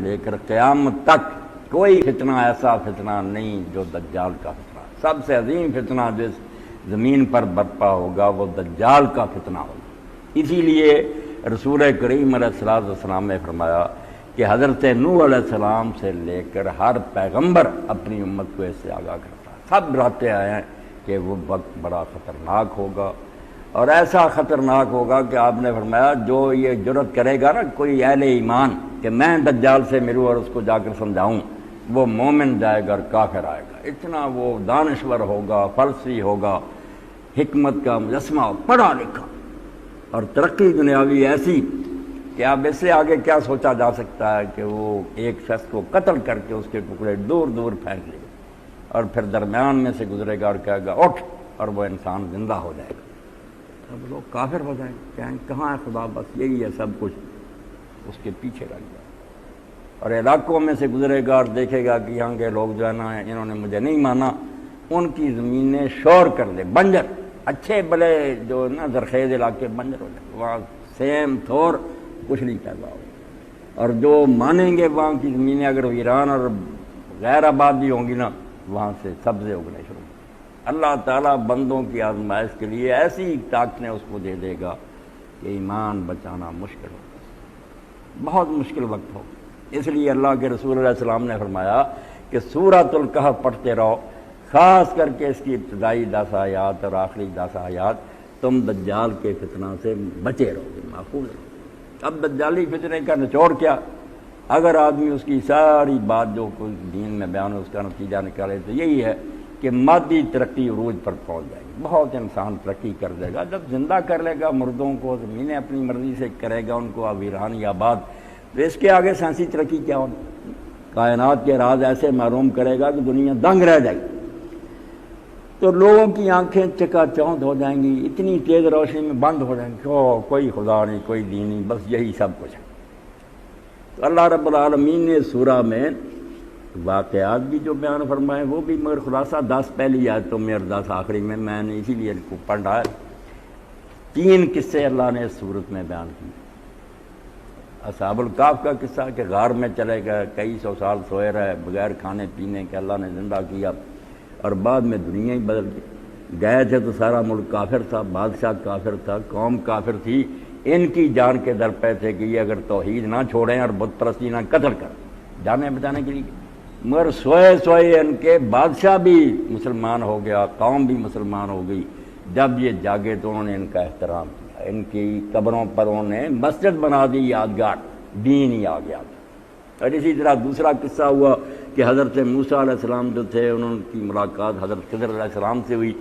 لے کر قیامت تک کوئی فتنہ ایسا فتنہ نہیں جو دجال کا فتنہ. سب سے عظیم فتنہ جو زمین پر برپا ہوگا وہ دجال کا فتنہ ہوگا. اسی لیے رسول کریم علیہ السلام نے فرمایا کہ حضرت نوح علیہ السلام سے لے کر ہر پیغمبر اپنی امت کو اس سے آگاہ کرتا ہے. سب ڈراتے آئے ہیں کہ وہ وقت بڑا خطرناک ہوگا، اور ایسا خطرناک ہوگا کہ آپ نے فرمایا جو یہ جرت کرے گا نا کوئی اہل ایمان کہ میں دجال سے ملوں اور اس کو جا کر سمجھاؤں، وہ مومن جائے گا اور کافر آئے گا. اتنا وہ دانشور ہوگا، فلسفی ہوگا، حکمت کا مجسمہ، پڑھا لکھا، اور ترقی دنیاوی ایسی کہ اب اس سے آگے کیا سوچا جا سکتا ہے کہ وہ ایک شخص کو قتل کر کے اس کے ٹکڑے دور دور پھینک لے گا اور پھر درمیان میں سے گزرے گا اور کہے گا اٹھ، اور وہ انسان زندہ ہو جائے گا. اب لوگ کافر ہو جائیں، کہیں کہاں ہے خدا، بس یہی ہے سب کچھ، اس کے پیچھے لگ جائے. اور علاقوں میں سے گزرے گا اور دیکھے گا کہ یہاں کے لوگ جو ہے نا انہوں نے مجھے نہیں مانا، ان کی زمینیں شور کر دے، بنجر، اچھے بلے جو نا زرخیز علاقے بنجر ہو جائیں، وہاں سیم تھور کچھ نہیں پیدا ہوگا. اور جو مانیں گے وہاں کی زمینیں اگر ویران اور غیر آباد بھی ہوں گی نا، وہاں سے سبزے اگنے شروع. اللہ تعالیٰ بندوں کی آزمائش کے لیے ایسی طاقتیں اس کو دے دے گا کہ ایمان بچانا مشکل ہوگا، بہت مشکل وقت ہوگا. اس لیے اللہ کے رسول علیہ السلام نے فرمایا کہ سورۃ الکہف پڑھتے رہو، خاص کر کے اس کی ابتدائی 10 آیات اور آخری 10 آیات، تم دجال کے فتنہ سے بچے رہو گے، محفوظ رہو. اب دجالی فتنے کا نچوڑ کیا؟ اگر آدمی اس کی ساری بات جو کوئی دین میں بیان ہے اس کا نتیجہ نکالے تو یہی ہے کہ مادی ترقی عروج پر پہنچ جائے گی. بہت انسان ترقی کر دے گا جب زندہ کر لے گا مردوں کو، زمینیں اپنی مرضی سے کرے گا، ان کو ویران یا آباد. تو اس کے آگے سائنسی ترقی کیا ہونا؟ کائنات کے راز ایسے معلوم کرے گا کہ دنیا دنگ رہ جائے گی. تو لوگوں کی آنکھیں چکا چوندھ ہو جائیں گی، اتنی تیز روشنی میں بند ہو جائیں گی، کوئی خدا نہیں، کوئی دین نہیں، بس یہی سب کچھ ہے. تو اللہ رب العالمین نے سورہ میں واقعات بھی جو بیان فرمائے وہ بھی، مگر خلاصہ 10 پہلی آیتوں میں اور 10 آخری میں نے اسی لیے ان کو پڑھ رہا ہے. 3 قصے اللہ نے اس صورت میں بیان کیے. اصحاب الکہف کا قصہ کہ غار میں چلے گئے، کئی سو سال سوئے رہے بغیر کھانے پینے کے، اللہ نے زندہ کیا، اور بعد میں دنیا ہی بدل گئی. گئے تھے تو سارا ملک کافر تھا، بادشاہ کافر تھا، قوم کافر تھی، ان کی جان کے در پہ تھے کہ یہ اگر توحید نہ چھوڑیں اور بت پرستی نہ قتل کر جانیں بچانے کے لیے. مگر سوئے سوئے ان کے بادشاہ بھی مسلمان ہو گیا، قوم بھی مسلمان ہو گئی. جب یہ جاگے تو انہوں نے ان کا احترام کیا، ان کی قبروں پر انہوں نے مسجد بنا دی، یادگار، دین ہی آ گیا. اور اسی طرح دوسرا قصہ ہوا کہ حضرت موسیٰ علیہ السلام جو تھے انہوں کی ملاقات حضرت خضر علیہ السلام سے ہوئی.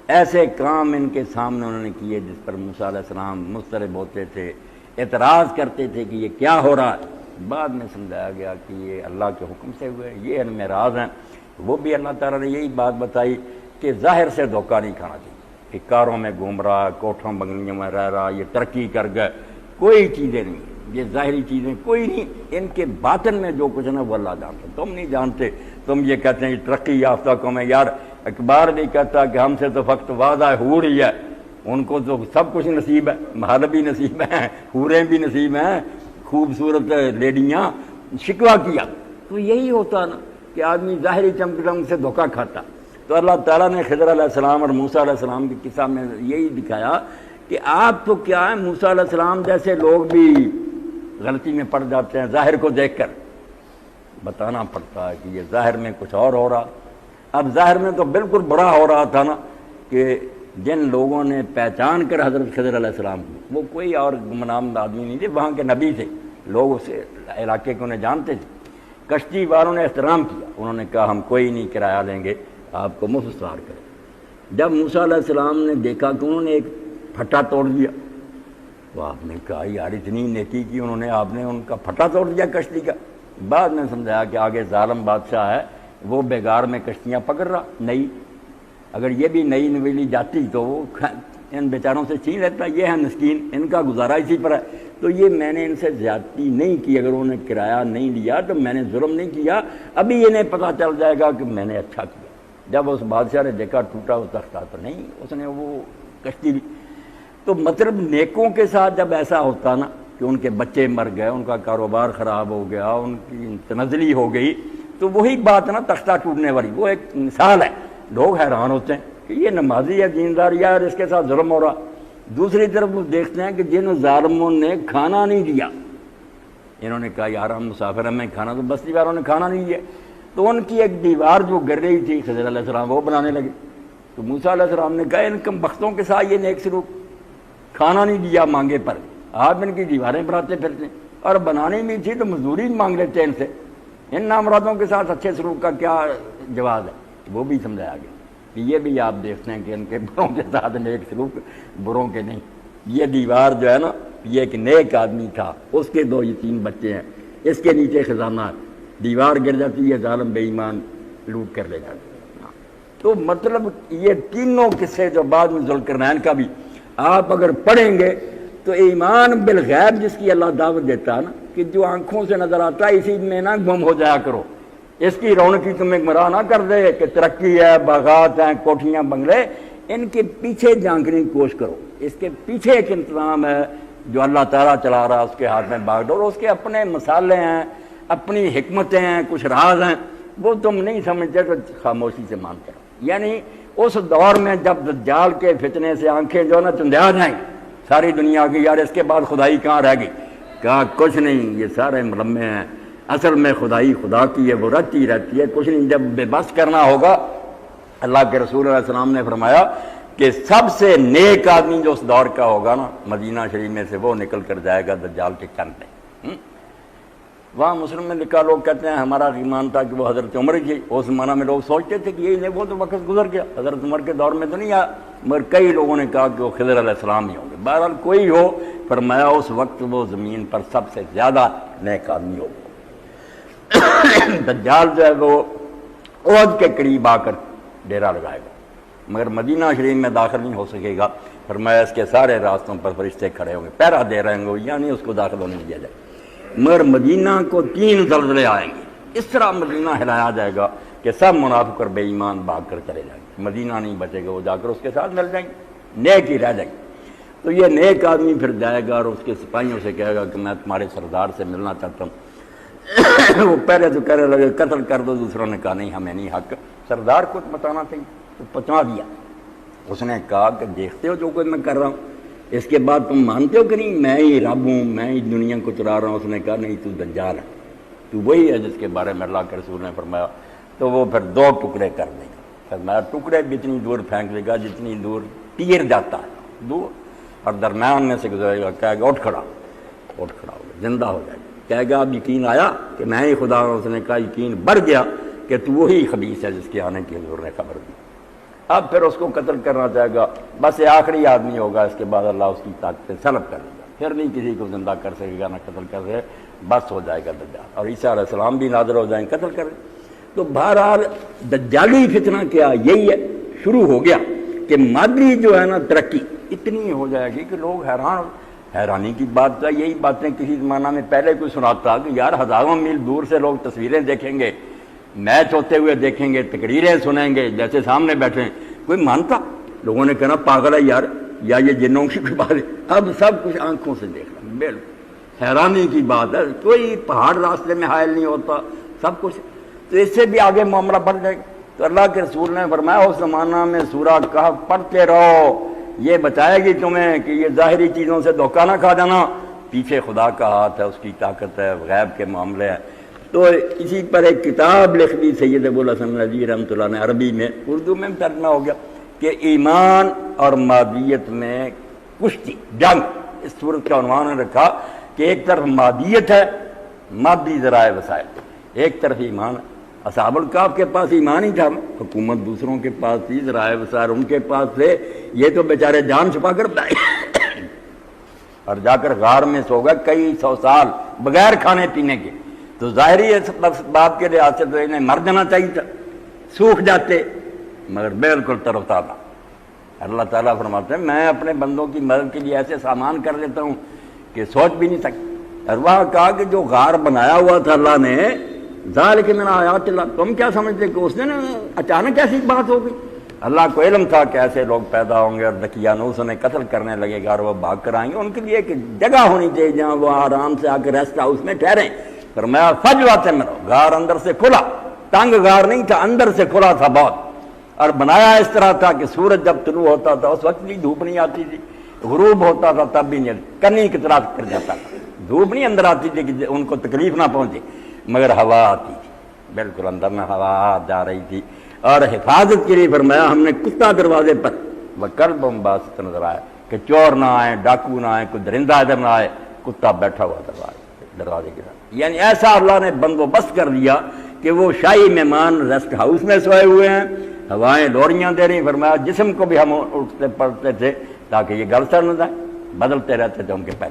ایسے کام ان کے سامنے انہوں نے کیے جس پر موسیٰ علیہ السلام مضطرب ہوتے تھے، اعتراض کرتے تھے کہ یہ کیا ہو رہا ہے. بعد میں سمجھایا گیا کہ یہ اللہ کے حکم سے ہوئے، یہ ان میں راز ہیں. وہ بھی اللہ تعالیٰ نے یہی بات بتائی کہ ظاہر سے دھوکہ نہیں کھانا چاہیے کہ کاروں میں گھوم رہا، کوٹھوں بنگلیوں میں رہ رہا، یہ ترقی کر گئے، کوئی چیزیں نہیں، یہ ظاہری چیزیں کوئی نہیں. ان کے باطن میں جو کچھ ہے نا وہ اللہ جانتا، تم نہیں جانتے. تم یہ کہتے ہیں یہ ترقی یافتہ قوم ہے، یار اخبار بھی کہتا کہ ہم سے تو فقط وعدہ حور ہی ہے، ان کو تو سب کچھ نصیب ہے، محل بھی نصیب ہیں، حوریں بھی نصیب ہیں، خوبصورت لیڈیاں. شکوہ کیا تو یہی ہوتا نا کہ آدمی ظاہری چمک رنگ سے دھوکہ کھاتا. تو اللہ تعالیٰ نے خضر علیہ السلام اور موسیٰ علیہ السلام کے قصہ میں یہی دکھایا کہ آپ تو کیا ہے، موسیٰ علیہ السلام جیسے لوگ بھی غلطی میں پڑ جاتے ہیں، ظاہر کو دیکھ کر بتانا پڑتا ہے کہ یہ ظاہر میں کچھ اور ہو رہا. اب ظاہر میں تو بالکل بڑا ہو رہا تھا نا کہ جن لوگوں نے پہچان کر حضرت خضر علیہ السلام کو، وہ کوئی اور گمنام آدمی نہیں تھے، وہاں کے نبی تھے، لوگ اس علاقے کو انہیں جانتے تھے. کشتی والوں نے احترام کیا، انہوں نے کہا ہم کوئی نہیں کرایہ لیں گے، آپ کو مفت سوار کریں. جب موسیٰ علیہ السلام نے دیکھا کہ انہوں نے ایک پھٹا توڑ دیا تو آپ نے کہا یار اتنی نیکی کی انہوں نے، آپ نے ان کا پھٹا توڑ دیا کشتی کا. بعد میں سمجھایا کہ آگے ظالم بادشاہ ہے، وہ بیگار میں کشتیاں پکڑ رہا، نئی اگر یہ بھی نئی نویلی جاتی تو وہ ان بیچاروں سے چھین لیتا. یہ ہے مسکین، ان کا گزارا اسی پر ہے. تو یہ میں نے ان سے زیادتی نہیں کی، اگر انہوں نے کرایہ نہیں لیا تو میں نے ظلم نہیں کیا. ابھی انہیں پتہ چل جائے گا کہ میں نے اچھا کیا. جب اس بادشاہ نے دیکھا ٹوٹا ہوا تختہ تو نہیں، اس نے وہ کشتی لی. تو مطلب نیکوں کے ساتھ جب ایسا ہوتا نا کہ ان کے بچے مر گئے، ان کا کاروبار خراب ہو گیا، ان کی تنزلی ہو گئی، تو وہی بات نا تختہ ٹوٹنے والی، وہ ایک مثال ہے۔ لوگ حیران ہوتے ہیں کہ یہ نمازی ہے، دیندار، یار اس کے ساتھ ظلم ہو رہا۔ دوسری طرف وہ دیکھتے ہیں کہ جن ظالموں نے کھانا نہیں دیا، انہوں نے کہا یار ہم مسافر ہیں، ہمیں کھانا، تو بستی والوں نے کھانا نہیں دیا، تو ان کی ایک دیوار جو گر رہی تھی خضر علیہ السلام وہ بنانے لگے۔ تو موسیٰ علیہ السلام نے کہا ان کم بختوں کے ساتھ یہ نیک سلوک، کھانا نہیں دیا مانگے پر، آپ ان کی دیواریں بناتے پھرتے ہیں، اور بنانی بھی تھی تو مزدوری مانگ لیتے ان سے، ان نامرادوں کے ساتھ اچھے سلوک کا کیا جواز ہے؟ وہ بھی سمجھایا گیا کہ یہ بھی آپ دیکھتے ہیں کہ ان کے بروں کے ساتھ نیک سلوک، بروں کے نہیں۔ یہ دیوار جو ہے نا، یہ ایک نیک آدمی تھا، اس کے 2 یتیم بچے ہیں، اس کے نیچے خزانہ، دیوار گر جاتی ہے، ظالم بے ایمان لوٹ کر لے جاتے۔ تو مطلب یہ تینوں قصے جو بعد میں ذوالقرنین کا بھی آپ اگر پڑھیں گے تو ایمان بالغیب جس کی اللہ دعوت دیتا ہے نا، کہ جو آنکھوں سے نظر آتا ہے اسی میں نہ گم ہو جایا کرو، اس کی رونقی تمہیں گمراہ نہ کر دے کہ ترقی ہے، باغات ہیں، کوٹھیاں، بنگلے، ان کے پیچھے جھانکنے کی کوشش کرو، اس کے پیچھے ایک انتظام ہے جو اللہ تعالیٰ چلا رہا، اس کے ہاتھ میں باغ ڈور، اس کے اپنے مسالے ہیں، اپنی حکمتیں ہیں، کچھ راز ہیں، وہ تم نہیں سمجھتے تو خاموشی سے مانتے رہو۔ یعنی اس دور میں جب دجال کے فتنے سے آنکھیں جو نا چندیا جائیں ساری دنیا کی، یار اس کے بعد خدائی کہاں رہ گئی؟ کہا کچھ نہیں، یہ سارے ملمے ہیں، اصل میں خدائی خدا کی ہے، وہ رہتی رہتی ہے، کچھ نہیں۔ جب بے بس کرنا ہوگا، اللہ کے رسول علیہ السلام نے فرمایا کہ سب سے نیک آدمی جو اس دور کا ہوگا نا، مدینہ شریف میں سے وہ نکل کر جائے گا دجال کے چن پہ۔ وہاں مسلم میں لکھا، لوگ کہتے ہیں ہمارا ایمان تھا کہ وہ حضرت عمر کی، اس زمانہ میں لوگ سوچتے تھے کہ یہی نہیں، وہ تو وقت گزر گیا، حضرت عمر کے دور میں تو نہیں آیا، مگر کئی لوگوں نے کہا کہ وہ خضر علیہ السلام ہی ہوں گے۔ بہرحال کوئی ہو، فرمایا اس وقت وہ زمین پر سب سے زیادہ نیک آدمی ہوگا۔ دجال جو ہے وہ عہد کے قریب آ کر ڈیرا لگائے گا، مگر مدینہ شریف میں داخل نہیں ہو سکے گا۔ فرمایا اس کے سارے راستوں پر فرشتے کھڑے ہوں گے، پہرا دے رہے ہوں گے، یعنی اس کو داخل ہونے دیا جائے، مگر مدینہ کو 3 زلزلے آئیں گے، اس طرح مدینہ ہلایا جائے گا کہ سب منافق اور بے ایمان بھاگ کر چلے جائیں گے، مدینہ نہیں بچے گا، وہ جا کر اس کے ساتھ مل جائیں گے، نیک ہی رہ جائیں گے۔ تو یہ نیک آدمی پھر جائے گا اور اس کے سپاہیوں سے کہے گا کہ میں تمہارے سردار سے ملنا چاہتا ہوں۔ وہ پہلے تو کہنے لگے قتل کر دو، دوسروں نے کہا نہیں ہمیں نہیں حق، سردار کو بتانا چاہیے، تو پہنچا دیا۔ اس نے کہا کہ دیکھتے ہو جو کوئی میں کر رہا ہوں، اس کے بعد تم مانتے ہو کہ نہیں میں ہی رب ہوں، میں ہی دنیا کو چلا رہا ہوں؟ اس نے کہا نہیں، تو دجال ہے، تو وہی ہے جس کے بارے میں اللہ کے رسول نے فرمایا۔ تو وہ پھر 2 ٹکڑے کر دے گا، فرمایا ٹکڑے بھی اتنی دور پھینک دے گا جتنی دور تیر جاتا ہے دور، اور درمیان میں سے گزرے گا، کہے گا اٹھ کھڑا، اٹھ کھڑا ہو گیا، زندہ ہو جائے گا، کہے گا اب یقین آیا کہ میں ہی خدا ہوں؟ اس نے کہا یقین بڑھ گیا کہ تو وہی خبیث ہے جس کے آنے کی حضور نے خبر دی۔ اب پھر اس کو قتل کرنا چاہے گا، بس یہ آخری آدمی ہوگا، اس کے بعد اللہ اس کی طاقت سلب کر دے گا، پھر نہیں کسی کو زندہ کر سکے گا، نہ قتل کر سکے، بس ہو جائے گا دجال، اور عیسیٰ علیہ السلام بھی نازل ہو جائیں قتل کر دیں۔ تو بہرحال دجالی فتنہ کیا یہی ہے، شروع ہو گیا کہ مادری جو ہے نا ترقی اتنی ہو جائے گی کہ لوگ حیرانی کی بات ہے۔ یہی باتیں کسی زمانہ میں پہلے کوئی سناتا کہ یار ہزاروں میل دور سے لوگ تصویریں دیکھیں گے، میچ ہوتے ہوئے دیکھیں گے، تقریریں سنیں گے، جیسے سامنے بیٹھے ہیں، کوئی مانتا؟ لوگوں نے کہنا پاگل ہے یار، یا یہ جنوں کی کوئی بات ہے۔ اب سب کچھ آنکھوں سے دیکھ رہا، بالکل حیرانی کی بات ہے، کوئی پہاڑ راستے میں حائل نہیں ہوتا، سب کچھ۔ تو اس سے بھی آگے معاملہ بڑھ جائے گا۔ تو اللہ کے رسول نے فرمایا اس زمانہ میں سورہ کہف پڑھتے رہو، یہ بتائے گی تمہیں کہ یہ ظاہری چیزوں سے دھوکہ نہ کھا جانا، پیچھے خدا کا ہاتھ ہے، اس کی طاقت ہے، غیب کے معاملے ہیں۔ تو اسی پر ایک کتاب لکھ دی سید ابوالحسن ندوی رحمۃ اللہ نے، عربی میں، اردو میں ترجمہ ہو گیا، کہ ایمان اور مادیت میں کشتی، جنگ۔ اس صورت کا عنوان نے رکھا کہ ایک طرف مادیت ہے، مادی ذرائع وسائل، ایک طرف ایمان ہے۔ اصحاب الکہف کے پاس ایمان ہی تھا، حکومت دوسروں کے پاس تھی، ذرائع وسائل ان کے پاس تھے، یہ تو بیچارے جان چھپا کر اور جا کر غار میں سو گئے کئی 100 سال بغیر کھانے پینے کے۔ تو ظاہری بات کے لحاظ سے تو انہیں مر جانا چاہیے تھا، سوکھ جاتے، مگر بالکل تر و تازہ۔ اللہ تعالیٰ فرماتے ہیں میں اپنے بندوں کی مدد کے لیے ایسے سامان کر دیتا ہوں کہ سوچ بھی نہیں سکتے۔ اور وہاں کہا کہ جو غار بنایا ہوا تھا اللہ نے، ذالک من آیات اللہ، تم کیا سمجھتے کہ اس نے اچانک ایسی بات ہو گئی؟ اللہ کو علم تھا کہ ایسے لوگ پیدا ہوں گے اور دقیانوس انہیں قتل کرنے لگے گا اور وہ بھاگ کر آئیں گے، ان کے لیے ایک جگہ ہونی چاہیے جہاں وہ آرام سے آ کے ریسٹ ہاؤس میں ٹھہریں۔ فرمایا فجوۃ من، غار اندر سے کھلا، تنگ غار نہیں تھا، اندر سے کھلا تھا بہت، اور بنایا اس طرح تھا کہ سورج جب طلوع ہوتا تھا اس وقت بھی دھوپ نہیں آتی تھی، غروب ہوتا تھا تب بھی نہیں، کنی کی طرح کر جاتا تھا، دھوپ نہیں اندر آتی تھی کہ ان کو تکلیف نہ پہنچے، مگر ہوا آتی تھی، بالکل اندر میں ہوا جا رہی تھی۔ اور حفاظت کے لیے فرمایا ہم نے کتا دروازے پر وکلب باسط نظر آیا کہ چور نہ آئے، ڈاکو نہ آئے، کوئی درندہ ادھر نہ آئے، کتا بیٹھا ہوا دروازے کے ساتھ، یعنی ایسا اللہ نے بندوبست کر دیا کہ وہ شاہی مہمان ریسٹ ہاؤس میں سوئے ہوئے ہیں، ہوائیں لوریاں دے رہی۔ فرمایا جسم کو بھی ہم اٹھتے پڑتے تھے تاکہ یہ گل سر نہ جائے، بدلتے رہتے تھے ان کے پیر۔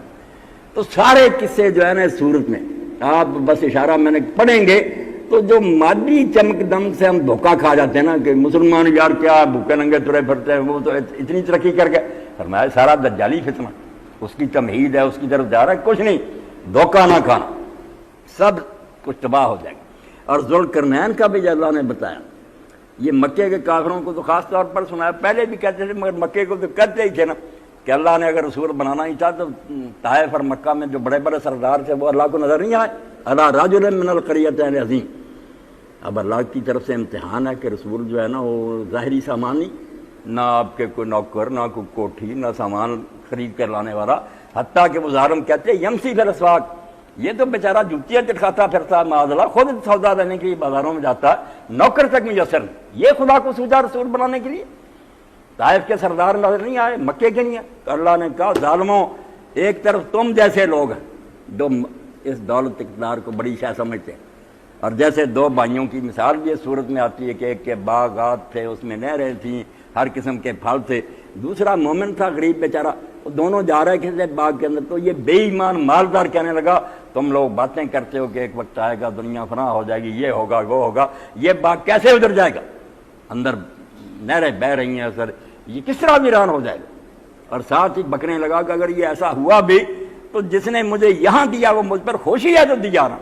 تو سارے قصے جو ہے نا صورت میں آپ بس اشارہ میں نے پڑھیں گے تو جو مادی چمک دم سے ہم دھوکہ کھا جاتے ہیں نا کہ مسلمان یار کیا بھوکے ننگے ترے پھرتے ہیں، وہ تو اتنی ترقی کر گئے۔ فرمایا سارا دجالی فتنہ، اس کی تمہید ہے، اس کی طرف جا رہا ہے، کچھ نہیں، دھوکہ نہ کھانا، سب کچھ تباہ ہو جائے گا۔ اور ذوالقرنین کا بھی اللہ نے بتایا، یہ مکے کے کافروں کو تو خاص طور پر سنایا، پہلے بھی کہتے تھے مگر مکے کو تو کہتے ہی تھے نا کہ اللہ نے اگر رسول بنانا ہی تھا تو طائف اور مکہ میں جو بڑے بڑے سردار تھے وہ اللہ کو نظر نہیں آئے، اللہ رجل من القریتین عظیم۔ اب اللہ کی طرف سے امتحان ہے کہ رسول جو ہے نا وہ ظاہری سامان نہیں، نہ آپ کے کوئی نوکر، نہ کوئی کوٹھی، نہ سامان خرید کر لانے والا، حتیٰ کہ وہ ظالم کہتے ہیں یمسی فی الاسواق، یہ تو بیچارہ جوتیاں چٹکھاتا پھرتا معاذ اللہ، خود سودا لینے کے لیے بازاروں میں جاتا ہے، نوکر تک میسر نہیں، یہ خدا کو سوچا رسول بنانے کے لیے۔ طائف کے سردار نظر نہیں آئے، مکے کے نہیں آئے، تو اللہ نے کہا ظالموں، ایک طرف تم جیسے لوگ ہیں جو اس دولت اقتدار کو بڑی شے سمجھتے ہیں، اور جیسے دو بھائیوں کی مثال بھی اس صورت میں آتی ہے کہ ایک کے باغات تھے، اس میں نہریں تھیں، ہر قسم کے پھل تھے، دوسرا مومن تھا غریب بیچارہ، وہ دونوں جا رہے کسی باغ کے اندر، تو یہ بے ایمان مالدار کہنے لگا تم لوگ باتیں کرتے ہو کہ ایک وقت آئے گا دنیا فنا ہو جائے گی، یہ ہوگا وہ ہوگا، یہ باغ کیسے ادھر جائے گا، اندر نہریں بہہ رہی ہیں سر، یہ کس طرح ویران ہو جائے گا۔ اور ساتھ ہی بکنے لگا کہ اگر یہ ایسا ہوا بھی تو جس نے مجھے یہاں دیا وہ مجھ پر خوشی ہے جو دیا نا،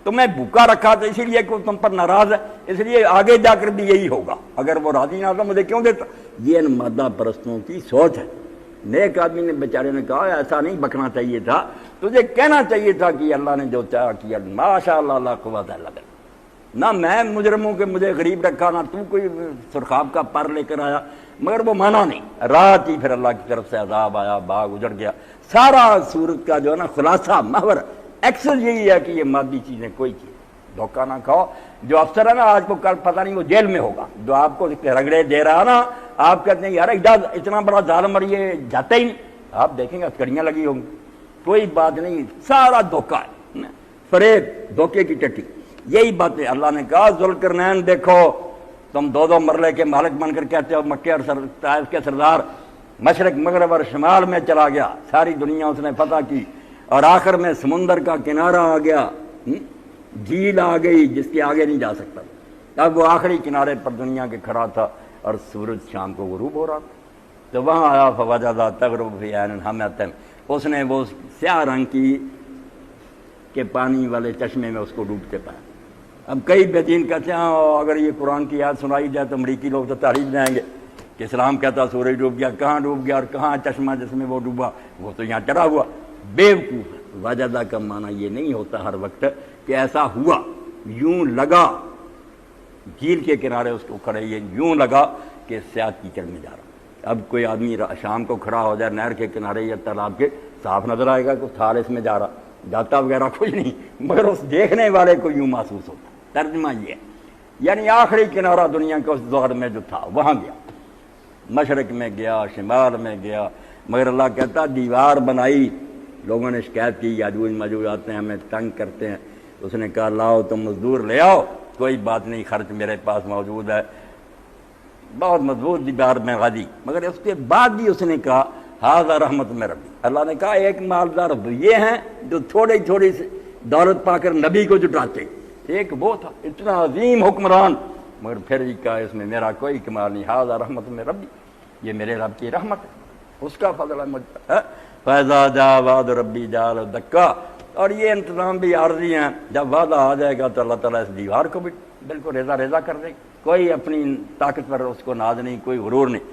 تو میں بھوکا رکھا تھا اسی لیے کہ تم پر ناراض ہے، اس لیے آگے جا کر بھی یہی ہوگا، اگر وہ راضی نہ ہوتا مجھے کیوں دیتا۔ یہ ان مادہ پرستوں کی سوچ ہے۔ نیک آدمی نے بیچارے نے کہا ایسا نہیں بکنا چاہیے تھا، تجھے کہنا چاہیے تھا کہ اللہ نے جو چاہا کیا، ماشاء اللہ لا قوت الا باللہ، نہ میں مجرموں کے مجھے غریب رکھا، نہ تو کوئی سرخاب کا پر لے کر آیا، مگر وہ مانا نہیں، رات ہی پھر اللہ کی طرف سے عذاب آیا، باغ اجڑ گیا۔ سارا صورت کا جو ہے نا خلاصہ محور ایکسل یہی ہے کہ یہ مادی چیزیں کوئی چیز دھوکہ نہ کھاؤ۔ جو افسر ہے نا آج کو کل پتہ نہیں وہ جیل میں ہوگا، جو آپ کو رگڑے دے رہا نا، آپ کہتے ہیں یار اتنا بڑا ظالم اور یہ جاتا ہی نہیں، آپ دیکھیں گے ہتھکڑیاں لگی ہوں گی، کوئی بات نہیں، سارا دھوکہ ہے، فریب، دھوکے کی ٹٹی، یہی باتیں اللہ نے کہا۔ ذوالقرنین دیکھو تم دو دو مرلے کے مالک بن کر کہتے ہو مکے اور طائف کے سردار، مشرق مغرب اور شمال میں چلا گیا، ساری دنیا اس نے فتح کی، اور آخر میں سمندر کا کنارہ آ گیا، جھیل آ گئی جس کے آگے نہیں جا سکتا، اب وہ آخری کنارے پر دنیا کے کھڑا تھا اور سورج شام کو غروب ہو رہا تھا، تو وہاں آیا فوجدہ تغرب فی عین حمیۃ، اس نے وہ سیاہ رنگ کی کہ پانی والے چشمے میں اس کو ڈوبتے پایا۔ اب کئی بے دین کہتے ہیں اگر یہ قرآن کی یاد سنائی جائے تو امریکی لوگ تو تعریف جائیں گے کہ اسلام کہتا سورج ڈوب گیا، کہاں ڈوب گیا اور کہاں چشمہ جس میں وہ ڈوبا، وہ تو یہاں چڑھا ہوا، بیوقوف۔ وجدہ کا معنی یہ نہیں ہوتا ہر وقت کہ ایسا ہوا، یوں لگا جھیل کے کنارے اس کو کھڑے، یہ یوں لگا کہ سیاہ کیچڑ میں جا رہا۔ اب کوئی آدمی شام کو کھڑا ہو جائے نہر کے کنارے یا تالاب کے، صاف نظر آئے گا کہ تھار اس میں جا رہا، جاتا وغیرہ کچھ نہیں، مگر اس دیکھنے والے کو یوں محسوس ہوتا۔ ترجمہ یہ ہے، یعنی آخری کنارہ دنیا کے اس دور میں جو تھا وہاں گیا، مشرق میں گیا، شمال میں گیا، مگر اللہ کہتا دیوار بنائی، لوگوں نے شکایت کی یاجوج ماجوج آتے ہیں ہمیں تنگ کرتے ہیں، اس نے کہا لاؤ تم مزدور لے آؤ، کوئی بات نہیں، خرچ میرے پاس موجود ہے، بہت مضبوط دیوار میں غازی، مگر اس کے بعد بھی اس نے کہا ھذا رحمت من ربی، اللہ نے کہا ایک مالدار یہ ہیں جو تھوڑی تھوڑی دولت پا کر نبی کو جٹاتے، ایک وہ تھا اتنا عظیم حکمران، مگر پھر بھی کہا اس میں میرا کوئی کمال نہیں، ھذا رحمت من ربی، یہ میرے رب کی رحمت ہے، اس کا فضل ہے مجھ پر۔ فیضا جا وعد ربی جعل دکا، اور یہ انتظام بھی عارضی ہیں، جب وعدہ آ جائے گا تو اللہ تعالیٰ اس دیوار کو بھی بالکل ریزہ ریزہ کر دے گا۔ کوئی اپنی طاقت پر اس کو ناز نہیں، کوئی غرور نہیں۔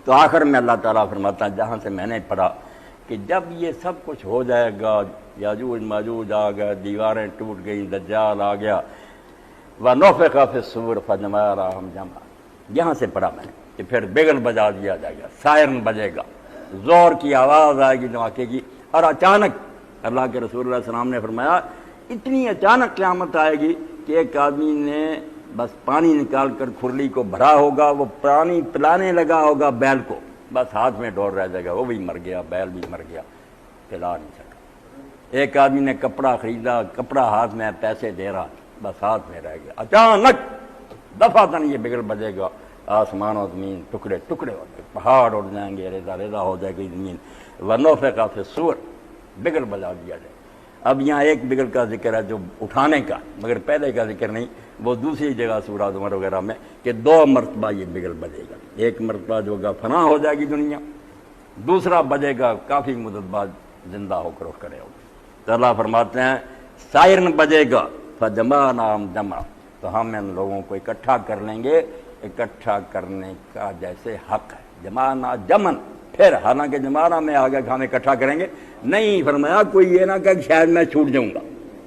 تو آخر میں اللہ تعالیٰ فرماتا ہے، جہاں سے میں نے پڑھا کہ جب یہ سب کچھ ہو جائے گا، یاجوج ماجوج آ گئے، دیواریں ٹوٹ گئیں، دجال آ گیا، وَنُفِخَ فِي الصُّورِ فَجَمَعَهُمْ جَمْعًا، یہاں سے پڑھا میں نے کہ پھر بگل بجا دیا جائے گا، سائرن بجے گا، زور کی آواز آئے گی دھماکے کی، اور اچانک اللہ کے رسول اللہ علیہ وسلم نے فرمایا اتنی اچانک قیامت آئے گی کہ ایک آدمی نے بس پانی نکال کر کھرلی کو بھرا ہوگا، وہ پانی پلانے لگا ہوگا بیل کو، بس ہاتھ میں ڈور رہ جائے گا، وہ بھی مر گیا، بیل بھی مر گیا، پلا نہیں سکا۔ ایک آدمی نے کپڑا خریدا، کپڑا ہاتھ میں پیسے دے رہا، بس ہاتھ میں رہ گیا، اچانک دفعتاً یہ بگڑ بجے گا، آسمان و زمین ٹکڑے ٹکڑے ہو گئے، پہاڑ اڑ جائیں گے، ریزہ ریزہ ہو جائے گی زمین، وَنُفِخَ فِي الصُّورِ، بگل بجا دیا جائے۔ اب یہاں ایک بگل کا ذکر ہے جو اٹھانے کا، مگر پہلے کا ذکر نہیں، وہ دوسری جگہ سورہ زمر وغیرہ میں کہ 2 مرتبہ یہ بگل بجے گا، ایک مرتبہ جو ہوگا فنا ہو جائے گی دنیا، دوسرا بجے گا کافی مدت بعد زندہ ہو کر اٹھ کھڑے ہوگا۔ تو اللہ فرماتے ہیں سائرن بجے گا فَجَمَعْنَاهُمْ جَمْعًا، تو ہم ان لوگوں کو اکٹھا کر لیں گے، اکٹھا کرنے کا جیسے حق ہے، جمعنا جمن، پھر حالانکہ جمعنا میں آگے ہم اکٹھا کریں گے نہیں، فرمایا کوئی یہ نہ کہ شاید میں چھوٹ جاؤں گا،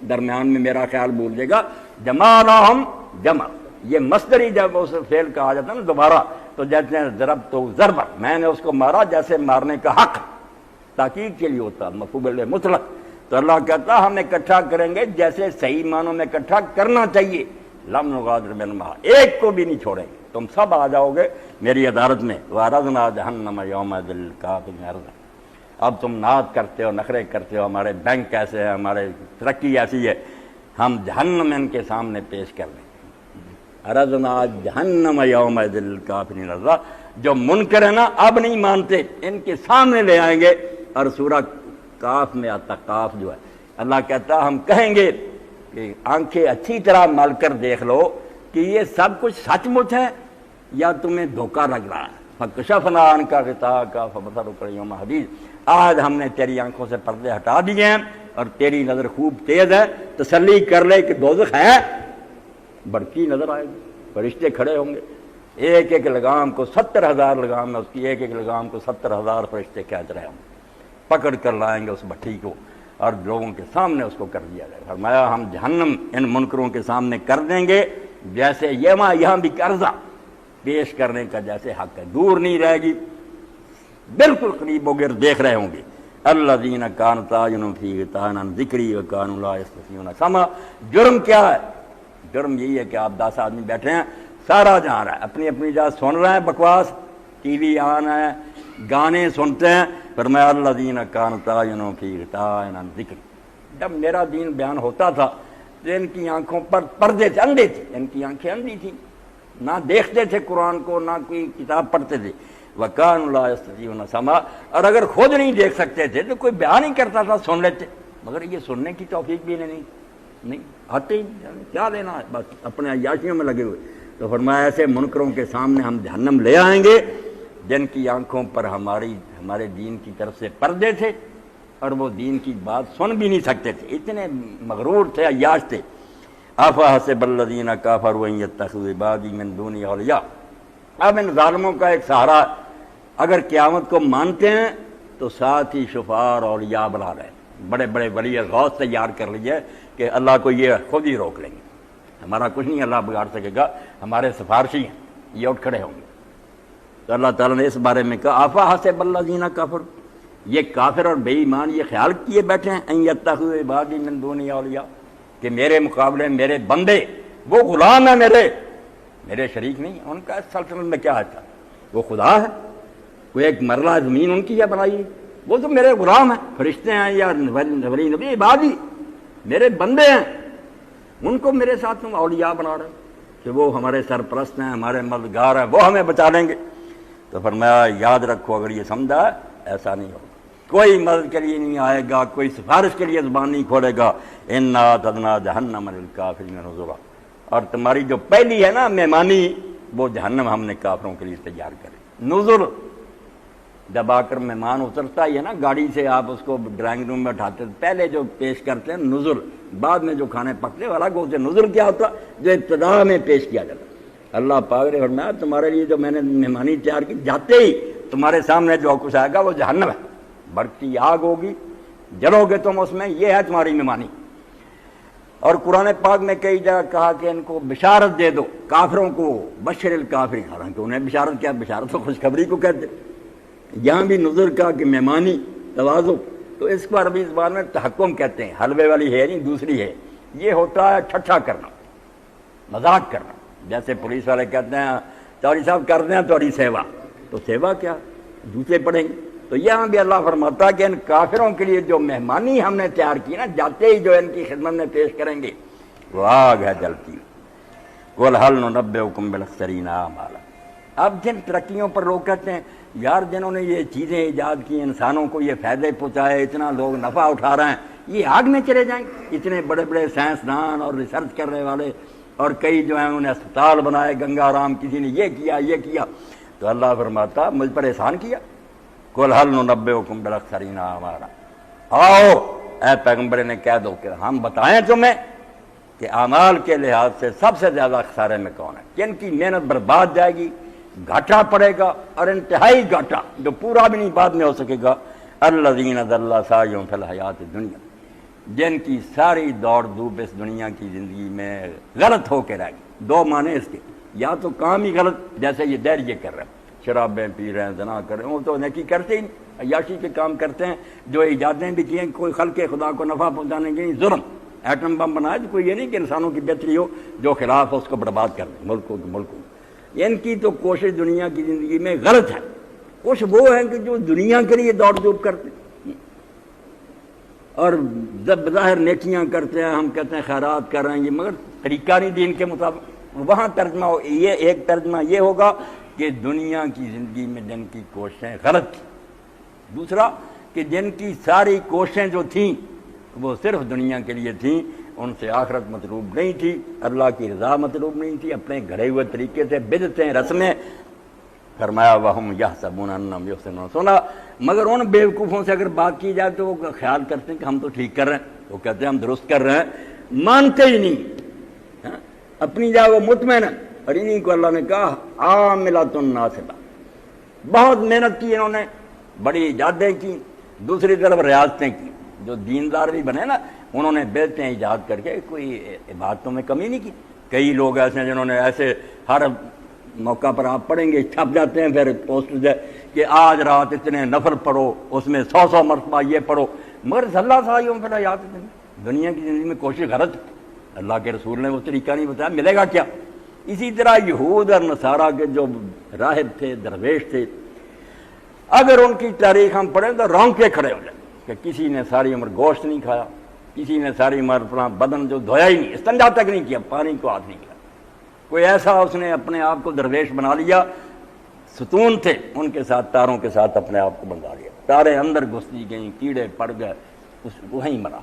درمیان میں میرا خیال بھول جائے گا، جمعناہم جمع، یہ مصدری جب اس فعل کہا جاتا ہے نا دوبارہ، تو جیسے ضرب تو ضربا، میں نے اس کو مارا جیسے مارنے کا حق تاکید کے لیے ہوتا، مفعول مطلق، تو اللہ کہتا ہم اکٹھا کریں گے جیسے صحیح معنوں میں اکٹھا کرنا چاہیے، لم نغادر منہا، ایک کو بھی نہیں چھوڑیں گے، تم سب آ جاؤ گے میری عدالت میں، وَعَرَضْنَا جَهَنَّمَ يَوْمَئِذٍ لِلْكَافِرِينَ عَرْضًا۔ اب تم نعت کرتے ہو، نخرے کرتے ہو، ہمارے بینک کیسے ہے، ہمارے ترقی ایسی ہے، ہم جہنم ان کے سامنے پیش کر لیں گے، عَرَضْنَا جَهَنَّمَ يَوْمَئِذٍ لِلْكَافِرِينَ عَرْضًا، جو منکر ہے نا اب نہیں مانتے، ان کے سامنے لے آئیں گے۔ اور سورہ کاف میں آتا، کاف جو ہے، اللہ کہتا ہم کہیں گے کہ آنکھیں اچھی طرح مل کر دیکھ لو کہ یہ سب کچھ سچ مچ ہے یا تمہیں دھوکہ لگ رہا ہے، فَكَشَفْنَا عَنْكَ غِطَاءَكَ فَبَصَرُكَ الْيَوْمَ حَدِيدٌ، آج ہم نے تیری آنکھوں سے پردے ہٹا دیے ہیں اور تیری نظر خوب تیز ہے، تسلی کر لے کہ دوزخ ہے، بڑکی نظر آئے گی، فرشتے کھڑے ہوں گے، ایک ایک لگام کو 70,000 لگام ہے اس کی، ایک ایک لگام کو 70,000 فرشتے کھینچ رہے ہوں گے، پکڑ کر لائیں گے اس بھٹی کو اور لوگوں کے سامنے اس کو کر دیا جائے۔ فرمایا ہم جہنم ان منکروں کے سامنے کر دیں گے جیسے یہاں بھی قرضہ پیش کرنے کا جیسے حق ہے، دور نہیں رہے گی، بالکل قریب ہو گئے، دیکھ رہے ہوں گے۔ الذین کانت اعینہم فی غطاء عن ذکری وکانوا لا یستطیعون سمعا، جرم کیا ہے؟ جرم یہی ہے کہ آپ 10 آدمی بیٹھے ہیں، سارا جہاں رہا ہے، اپنی اپنی جگہ سن رہے ہیں بکواس، ٹی وی آن ہے، گانے سنتے ہیں، فرمایا الذین کانت اعینہم فی غطاء عن ذکری، جب میرا دین بیان ہوتا تھا تو ان کی آنکھوں پر پردے تھے، اندھے تھے، ان کی آنکھیں اندھی تھیں، نہ دیکھتے تھے قرآن کو، نہ کوئی کتاب پڑھتے تھے، وَكَانُوا لَا يَسْتَطِيعُونَ سَمْعًا، اور اگر خود نہیں دیکھ سکتے تھے تو کوئی بیان نہیں کرتا تھا، سن لیتے، مگر یہ سننے کی توفیق بھی نہیں آتے ہی، کیا لینا ہے، بس اپنے عیاشیوں میں لگے ہوئے۔ تو فرمایا ایسے منکروں کے سامنے ہم جہنم لے آئیں گے جن کی آنکھوں پر ہمارے دین کی طرف سے پردے تھے اور وہ دین کی بات سن بھی نہیں سکتے تھے، اتنے مغرور تھے، عیاش تھے۔ أَفَحَسِبَ الَّذِينَ كَفَرُوا أَن يَتَّخِذُوا عِبَادِي مِن دُونِي أَوْلِيَاءَ، اب ان ظالموں کا ایک سہارا، اگر قیامت کو مانتے ہیں تو ساتھ ہی شفاء اور اولیاء بنا رہے ہیں، بڑے بڑے ولی غوث تیار کر لیے کہ اللہ کو یہ خود ہی روک لیں گے، ہمارا کچھ نہیں اللہ بگاڑ سکے گا، ہمارے سفارشی ہیں، یہ اٹھ کھڑے ہوں گے۔ تو اللہ تعالیٰ نے اس بارے میں کہا أَفَحَسِبَ الَّذِينَ كَفَرُوا، یہ کافر اور بے ایمان یہ خیال کیے بیٹھے ہیں أَن يَتَّخِذُوا عِبَادِي مِن دُونِي أَوْلِيَاءَ، کہ میرے مقابلے میرے بندے، وہ غلام ہیں میرے شریک نہیں، ان کا اس سلطنت میں کیا ہے، وہ خدا ہے، کوئی ایک مرلہ زمین ان کی ہے بنائی، وہ تو میرے غلام ہیں، فرشتے ہیں یا ولی نبی عبادی، میرے بندے ہیں، ان کو میرے ساتھ تم اولیاء بنا رہے کہ وہ ہمارے سرپرست ہیں، ہمارے مددگار ہیں، وہ ہمیں بچا لیں گے۔ تو فرمایا یاد رکھو اگر یہ سمجھا ایسا نہیں ہوگا، کوئی مدد کے لیے نہیں آئے گا، کوئی سفارش کے لیے زبان نہیں کھولے گا۔ اِنَّا أَعْتَدْنَا جَهَنَّمَ لِلْكَافِرِينَ نُزُلًا، اور تمہاری جو پہلی ہے نا مہمانی، وہ جہنم ہم نے کافروں کے لیے تیار کرے۔ نزل، جب آ کر مہمان اترتا ہی ہے نا گاڑی سے، آپ اس کو ڈرائنگ روم میں اٹھاتے، پہلے جو پیش کرتے ہیں نزل، بعد میں جو کھانے پکتے ہیں الگ ہوتے ہیں۔ نزل کیا ہوتا جو ابتدا میں پیش کیا جاتا، اللہ پاک نے فرمایا تمہارے لیے جو میں نے مہمانی تیار کی، جاتے ہی تمہارے سامنے جو کچھ آئے گا وہ جہنم ہے، بڑھتی آگ ہوگی، جلو گے تم اس میں، یہ ہے تمہاری مہمانی۔ اور قرآن پاک میں کئی جگہ کہا کہ ان کو بشارت دے دو، کافروں کو، بشر الکافرین، حالانکہ انہیں بشارت کیا، بشارت تو خوشخبری کو کہتے۔ یہاں بھی نظر کا کہ مہمانی تواضع، تو اس کو عربی زبان میں تحکم کہتے ہیں، حلوے والی ہے نہیں، دوسری ہے، یہ ہوتا ہے ٹھٹھا کرنا، مذاق کرنا، جیسے پولیس والے کہتے ہیں چوری صاحب کر دیں تھوڑی سیوا، تو سیوا کیا، جوتے پڑیں گے۔ تو یہاں بھی اللہ فرماتا ہے کہ ان کافروں کے لیے جو مہمانی ہم نے تیار کی نا، جاتے ہی جو ان کی خدمت میں پیش کریں گے وہ آگ ہے جلتی۔ قُلْ هَلْ نُنَبِّئُكُم بِالْأَخْسَرِينَ أَعْمَالًا۔ اب جن ترقیوں پر لوگ کہتے ہیں یار جنہوں نے یہ چیزیں ایجاد کی، انسانوں کو یہ فائدے پہنچائے، اتنا لوگ نفع اٹھا رہے ہیں، یہ آگ میں چلے جائیں گے۔ اتنے بڑے بڑے سائنسدان اور ریسرچ کرنے والے، اور کئی جو ہیں انہوں نے اسپتال بنائے، گنگا رام، کسی نے یہ کیا، تو اللہ فرماتا مجھ پر احسان کیا۔ قُلْ هَلْ نُنَبِّئُكُم بِالْأَخْسَرِينَ أَعْمَالًا، آؤ اے پیغمبر نے کہہ دو کہ ہم بتائیں تمہیں کہ اعمال کے لحاظ سے سب سے زیادہ خسارے میں کون ہے، جن کی محنت برباد جائے گی، گھاٹا پڑے گا، اور انتہائی گھاٹا جو پورا بھی نہیں بعد میں ہو سکے گا۔ الذین ضل سعیہم فی الحیاۃ الدنیا، جن کی ساری دوڑ دھوپ اس دنیا کی زندگی میں غلط ہو کے رہ گئی۔ دو معنی اس کے، یا تو کام ہی غلط، جیسے یہ دیر یہ کر رہے ہیں، شرابیں پی رہے ہیں، زنا کر رہے ہیں، وہ تو نیکی کرتے ہی نہیں، عیاشی کے کام کرتے ہیں، جو ایجادیں بھی کی ہیں کوئی خلق خدا کو نفع پہنچانے کے لیے، ظلم، ایٹم بم بنایا تو کوئی یہ نہیں کہ انسانوں کی بہتری ہو، جو خلاف اس کو برباد کر دیں ملکوں کے ملکوں۔ ان کی تو کوشش دنیا کی زندگی میں غلط ہے۔ کچھ وہ ہیں کہ جو دنیا کے لیے دوڑ دھوپ کرتے ہیں اور بظاہر نیکیاں کرتے ہیں، ہم کہتے ہیں خیرات کر رہے ہیں، یہ مگر طریقہ نہیں دین کے مطابق۔ وہاں ترجمہ یہ ایک ترجمہ یہ ہوگا کہ دنیا کی زندگی میں جن کی کوششیں غلط تھیں، دوسرا کہ جن کی ساری کوششیں جو تھیں وہ صرف دنیا کے لیے تھیں، ان سے آخرت مطلوب نہیں تھی، اللہ کی رضا مطلوب نہیں تھی، اپنے گھڑے ہوئے طریقے سے بدعتیں، رسمیں۔ فرمایا وَهُمْ يَحْسَبُونَ أَنَّهُمْ يُحْسِنُونَ صُنْعًا، مگر ان بیوقوفوں سے اگر بات کی جائے تو وہ خیال کرتے ہیں کہ ہم تو ٹھیک کر رہے ہیں، وہ کہتے ہیں ہم درست کر رہے ہیں، مانتے ہی نہیں، اپنی جگہ وہ مطمئن ہے۔ اور انہیں کو اللہ نے کہا عاملۃ ناصبہ، بہت محنت کی انہوں نے، بڑی ایجادیں کی، دوسری طرف ریاضتیں کی۔ جو دیندار بھی بنے نا، انہوں نے بیلتیں ایجاد کر کے کوئی عبادتوں میں کمی نہیں کی۔ کئی لوگ ایسے ہیں جنہوں نے ایسے ہر موقع پر آپ پڑھیں گے، چھپ جاتے ہیں پھر پوسٹ جائے کہ آج رات اتنے نفل پڑھو، اس میں 100 مرتبہ یہ پڑھو، مگر اللہ سعیہم فی الحیاۃ الدنیا، دنیا کی زندگی میں کوشش غلط۔ اللہ کے رسول نے وہ طریقہ نہیں بتایا، ملے گا کیا؟ اسی طرح یہود اور نصارہ کے جو راہب تھے، درویش تھے، اگر ان کی تاریخ ہم پڑھیں تو رونگٹے کھڑے ہو جائیں کہ کسی نے ساری عمر گوشت نہیں کھایا، کسی نے ساری عمر اپنا بدن جو دھویا ہی نہیں، استنجا تک نہیں کیا، پانی کو ہاتھ نہیں کیا، کوئی ایسا اس نے اپنے آپ کو درویش بنا لیا، ستون تھے ان کے ساتھ، تاروں کے ساتھ اپنے آپ کو بندھا لیا، تاریں اندر گھستی گئیں، کیڑے پڑ گئے، وہیں مرا،